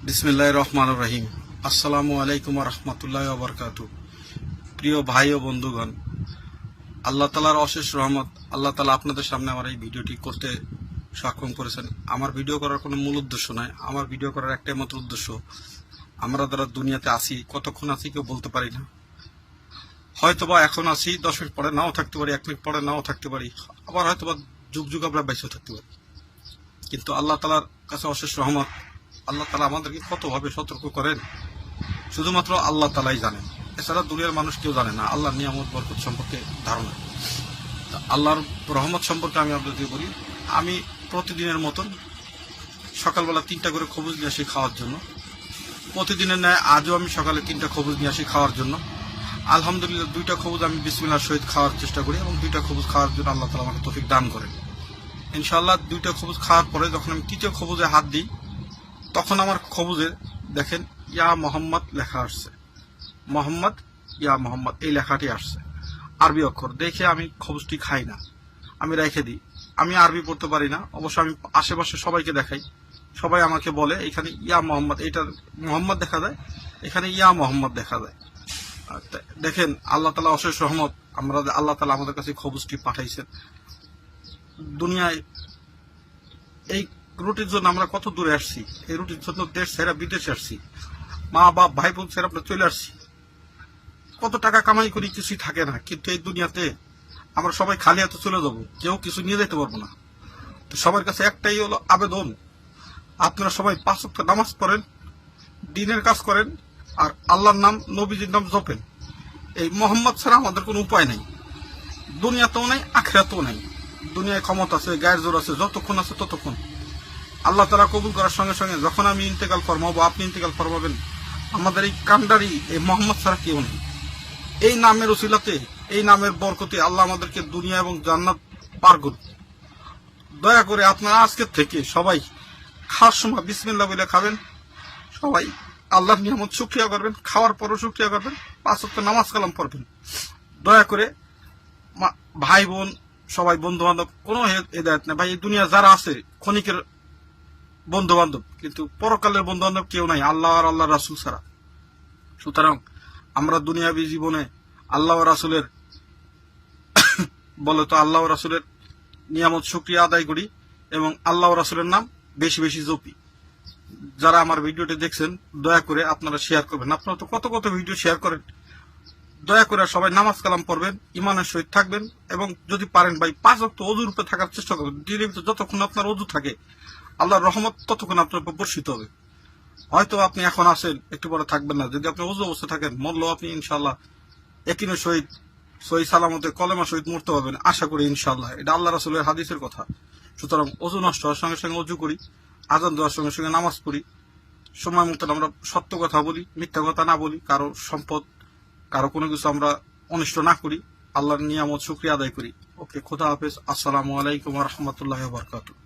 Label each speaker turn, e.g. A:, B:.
A: বিসমিল্লাহির রহমানির রহিম। আসসালামু আলাইকুম ওয়া রাহমাতুল্লাহি ওয়া বারাকাতুহু। প্রিয় ভাই ও বন্ধুগণ, আল্লাহ তাআলার অশেষ রহমত, আল্লাহ তাআলা আপনাদের সামনে আমার এই ভিডিওটি করতে সক্ষম করেছেন। আমার ভিডিও করার কোনো মূল উদ্দেশ্য নয়, আমার ভিডিও করার একটাই মাত্র উদ্দেশ্য, আমরা যারা দুনিয়াতে আছি, কতক্ষণ আছি কেউ বলতে পারি না। হয়তোবা এখন আছি, 10 মিনিট পরে নাও থাকতে পারি, 1 মিনিট পরে নাও থাকতে পারি, আবার হয়তোবা যুগ যুগ আমরা বেঁচে থাকতে পারি। কিন্তু আল্লাহ তাআলার কাছে অশেষ রহমত, আল্লাহ তাআলা আমাদেরকে কতভাবে সতর্ক করেন শুধুমাত্র আল্লাহ তাআলাই জানেন। এছাড়া দুনিয়ার মানুষ কেউ জানে না আল্লাহর নিয়ামত বরকত সম্পর্কে ধারণা। আল্লাহর রহমত সম্পর্কে আমি আপনাদেরকে বলি, আমি প্রতিদিনের মতন সকালবেলা 3টা করে খবুজ নিয়ে আসি খাওয়ার জন্য। প্রতিদিনের ন্যায় আজও আমি সকালে 3টা খবুজ নিয়ে আসি খাওয়ার জন্য। আলহামদুলিল্লাহ 2টা খবুজ আমি বিসমিল্লাহর সহিত খাওয়ার চেষ্টা করি এবং 2টা খবুজ খাওয়ার জন্য আল্লাহ তাআলা আমাকে তৌফিক দান করেন। ইনশাআল্লাহ 2টা খবুজ খাওয়ার পরে যখন আমি 3য় খবুজে হাত দিই, তখন আমার খবুজে দেখেন ইয়া মোহাম্মদ লেখা আসছে। মোহাম্মদ, ইয়া মোহাম্মদ এই লেখাটি আসছে, আরবি অক্ষর। দেখে আমি খবুজটি খাই না, আমি রেখে দিই। আমি আরবি পড়তে পারি না, অবশ্য আমি আশেপাশে সবাইকে দেখাই, সবাই আমাকে বলে এখানে ইয়া মোহাম্মদ, এটা মোহাম্মদ দেখা যায়, এখানে ইয়া মোহাম্মদ দেখা যায়। দেখেন আল্লাহ তাআলা অশেষ রহমত, আল্লাহ তাআলা আমাদের কাছে খবুজটি পাঠাইছেন। দুনিয়ায় এই রুটির জন্য আমরা কত দূরে আসছি, এই রুটির জন্য দেশ ছেড়ে বিদেশে আসছি, মা বাপ ভাই বোন ছেড়ে আমরা চলে আসছি। কত টাকা কামাই করি কিছুই থাকে না, কিন্তু এই দুনিয়াতে আমরা সবাই খালি হাতে চলে যাবো, কেউ কিছু নিয়ে যেতে পারবো না। তো সবার কাছে একটাই হলো আবেদন, আপনারা সবাই 5 ওয়াক্ত নামাজ পড়েন, দিনের কাজ করেন, আর আল্লাহর নাম নবীজির নাম জপেন। এই মোহাম্মদ ছাড়া আমাদের কোনো উপায় নেই, দুনিয়াতেও নাই আখিরাতেও নাই। দুনিয়ায় ক্ষমতা আছে, গায়ের জোর আছে, যতক্ষণ আছে ততক্ষণ। আল্লাহ তাআলা কবুল করার সঙ্গে সঙ্গে যখন আমি ইন্তেকাল ফরমাবো, আপনি ইন্তেকাল ফরমাবেন, আমাদের এই কান্ডারি এই মোহাম্মদ ছাড়া কেউ নেই। এই নামের উসিলাতে, এই নামের বরকতে আল্লাহ আমাদেরকে দুনিয়া এবং জান্নাত পার করুন। দয়া করে আপনারা আজকের থেকে সবাই খাওয়ার সময় বিসমিল্লাহ বলে খাবেন, সবাই আল্লাহর নিয়ামত শুকরিয়া করবেন, খাওয়ার পরও শুকরিয়া করবেন, 5 ওয়াক্ত নামাজ কালাম পড়বেন। দয়া করে ভাই বোন সবাই, বন্ধু বান্ধব, কোনো হেদায়েত নেই ভাই। এই দুনিয়া যারা আছে ক্ষণিকের বন্ধু বান্ধব, কিন্তু পরকালের বন্ধু বান্ধব কেউ নাই আল্লাহ আর আল্লাহ রাসূল ছাড়া। সুতরাং আমরা দুনিয়াবী জীবনে আল্লাহ রাসূলের বলে তো আল্লাহ রাসূলের নিয়ামত শুকরিয়া আদায় করি এবং আল্লাহ রাসূলের নাম বেশি বেশি জপি। যারা আমার ভিডিওটি দেখছেন দয়া করে আপনারা শেয়ার করবেন, আপনারা তো কত কত ভিডিও শেয়ার করেন। দয়া করে সবাই নামাজ কালাম পড়বেন, ইমানের সহিত থাকবেন, এবং যদি পারেন ভাই 5 ওয়াক্ত ওযুর উপরে থাকার চেষ্টা করবেন। দিনের ভিতরে যতক্ষণ আপনার ওযু থাকে আল্লাহর রহমত ততক্ষণ আপনার উপর বর্ষিত হবে। হয়তো আপনি এখন আসেন, একটু পরে থাকবেন না, যদি আপনি ওযু অবস্থায় থাকেন, মরলেও আপনি ইনশাআল্লাহ ইয়াকিনের সহিত সহি সালামতে কলেমার সহিত মরতে পারবেন, আশা করি ইনশাআল্লাহ। এটা আল্লাহ রাসূলের হাদিসের কথা। সুতরাং ওযু নষ্ট হওয়ার সঙ্গে সঙ্গে ওযু করি, আযান দেওয়ার সঙ্গে সঙ্গে নামাজ পড়ি, সময় মতন আমরা সত্য কথা বলি, মিথ্যা কথা না বলি, কারো সম্পদ কারো কোনো কিছু আমরা অনিষ্ট না করি, আল্লাহর নিয়ামত শুকরিয়া আদায় করি। ওকে, খোদা হাফেজ। আসসালামু আলাইকুম ওয়া রাহমাতুল্লাহি ওয়া বারাকাতুহু।